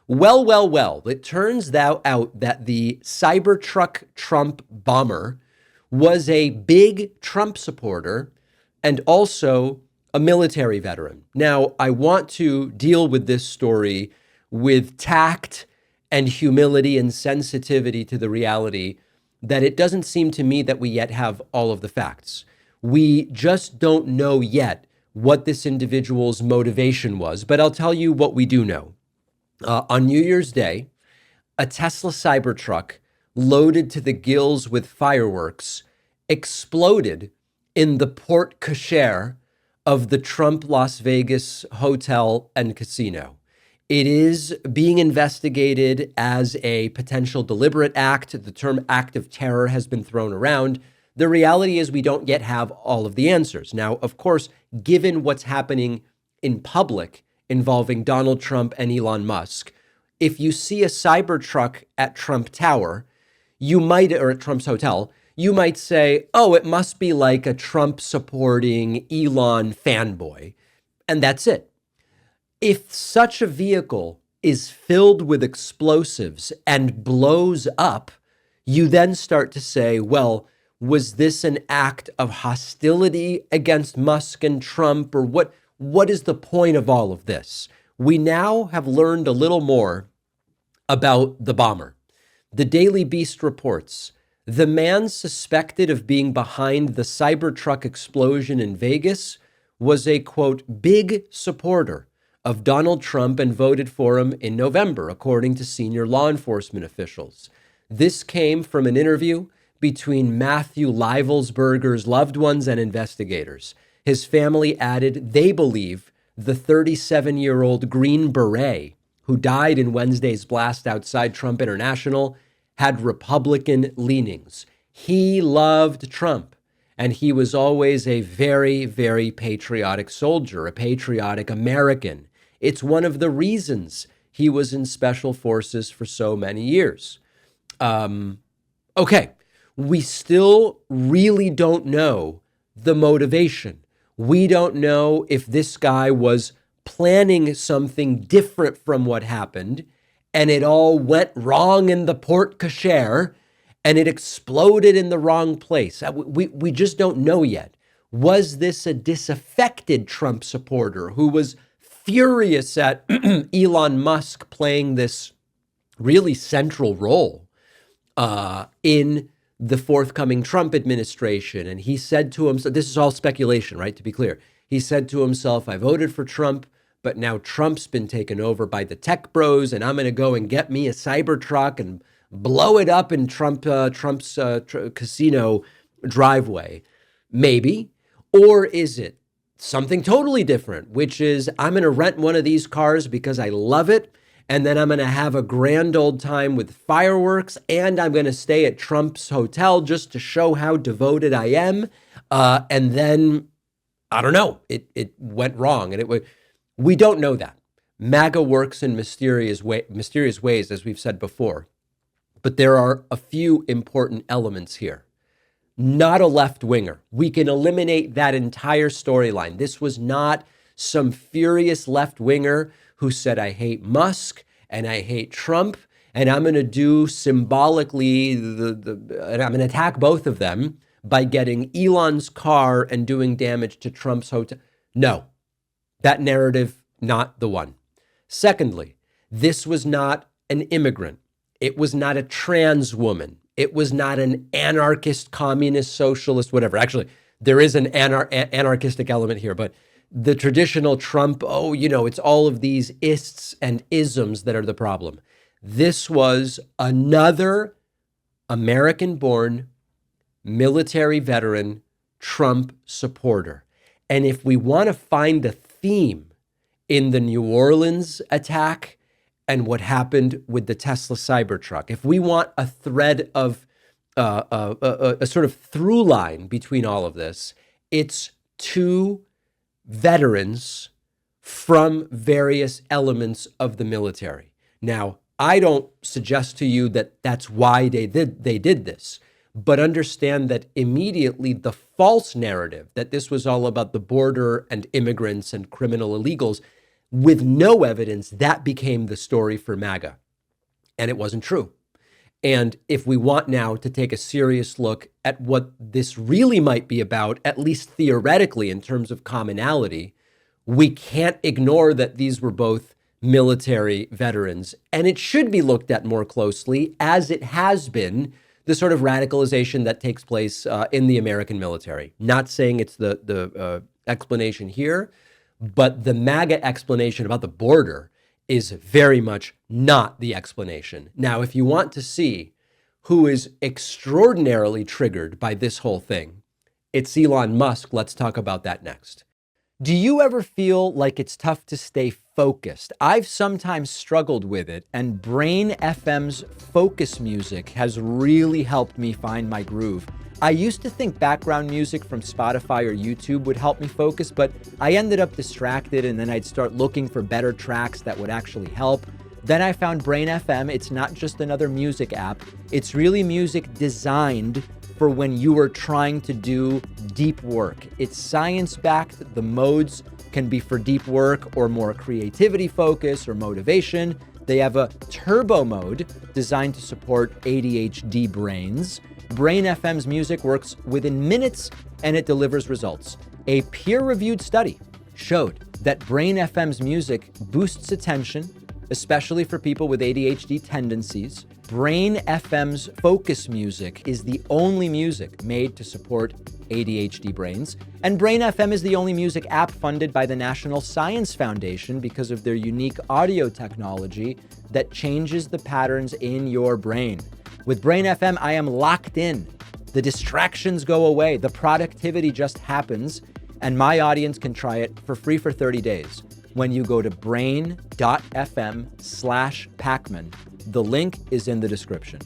Well, it turns out that the Cybertruck Trump bomber was a big Trump supporter and also a military veteran. Now, I want to deal with this story with tact and humility and sensitivity to the reality that it doesn't seem to me that we yet have all of the facts. We just don't know yet what this individual's motivation was, but I'll tell you what we do know. On New Year's Day, a Tesla Cybertruck loaded to the gills with fireworks exploded in the porte cochere of the Trump Las Vegas hotel and casino. It is being investigated as a potential deliberate act. The term act of terror has been thrown around. The reality is we don't yet have all of the answers. Now, of course, given what's happening in public involving Donald Trump and Elon Musk, if you see a Cybertruck at Trump Tower, you might, or at Trump's hotel, you might say, oh, it must be like a Trump supporting Elon fanboy. And that's it. If such a vehicle is filled with explosives and blows up, you then start to say, well, was this an act of hostility against Musk and Trump, or what is the point of all of this? We now have learned a little more about the bomber. The Daily Beast reports, the man suspected of being behind the Cybertruck explosion in Vegas was a, quote, big supporter of Donald Trump and voted for him in November, according to senior law enforcement officials. This came from an interview between Matthew Leivelsberger's loved ones and investigators. His family added they believe the 37-year-old Green Beret, who died in Wednesday's blast outside Trump International, had Republican leanings. He loved Trump, and he was always a very, very patriotic soldier, a patriotic American. It's one of the reasons he was in special forces for so many years. Okay, we still really don't know the motivation. We don't know if this guy was planning something different from what happened, and it all went wrong in the porte cochere, and it exploded in the wrong place. We just don't know yet. Was this a disaffected Trump supporter who was furious at Elon Musk playing this really central role in the forthcoming Trump administration? And he said to himself, this is all speculation, right? To be clear, he said to himself, I voted for Trump, but now Trump's been taken over by the tech bros, and I'm going to go and get me a Cybertruck and blow it up in Trump's casino driveway. Maybe. Or is it something totally different, which is I'm going to rent one of these cars because I love it, and then I'm going to have a grand old time with fireworks, and I'm going to stay at Trump's hotel just to show how devoted I am. And then, I don't know, it went wrong. And we don't know that. MAGA works in mysterious ways, as we've said before. But there are a few important elements here. Not a left-winger. We can eliminate that entire storyline. This was not some furious left-winger who said, I hate Musk and I hate Trump, and I'm going to do symbolically, and I'm going to attack both of them by getting Elon's car and doing damage to Trump's hotel. No, that narrative, not the one. Secondly, this was not an immigrant. It was not a trans woman. It was not an anarchist, communist, socialist, whatever. Actually, there is an anarchistic element here, but the traditional Trump, it's all of these ists and isms that are the problem. This was another American-born military veteran Trump supporter. And if we want to find a theme in the New Orleans attack and what happened with the Tesla Cybertruck, if we want a thread of a sort of through line between all of this, it's two veterans from various elements of the military. Now, I don't suggest to you that that's why they did this, but understand that immediately the false narrative that this was all about the border and immigrants and criminal illegals, with no evidence, that became the story for MAGA. And it wasn't true. And if we want now to take a serious look at what this really might be about, at least theoretically in terms of commonality, we can't ignore that these were both military veterans. And it should be looked at more closely, as it has been, the sort of radicalization that takes place in the American military. Not saying it's the explanation here, but the MAGA explanation about the border is very much not the explanation. Now, if you want to see who is extraordinarily triggered by this whole thing, it's Elon Musk. Let's talk about that next. Do you ever feel like it's tough to stay focused? I've sometimes struggled with it, and Brain FM's focus music has really helped me find my groove. I used to think background music from Spotify or YouTube would help me focus, but I ended up distracted, and then I'd start looking for better tracks that would actually help. Then I found Brain FM. It's not just another music app. It's really music designed for when you are trying to do deep work. It's science-backed. The modes can be for deep work or more creativity focus or motivation. They have a turbo mode designed to support ADHD brains. Brain FM's music works within minutes and it delivers results. A peer-reviewed study showed that Brain FM's music boosts attention, especially for people with ADHD tendencies. Brain FM's focus music is the only music made to support ADHD brains. And Brain FM is the only music app funded by the National Science Foundation because of their unique audio technology that changes the patterns in your brain. With Brain FM, I am locked in. The distractions go away. The productivity just happens. And my audience can try it for free for 30 days. When you go to brain.fm/Pacman, the link is in the description.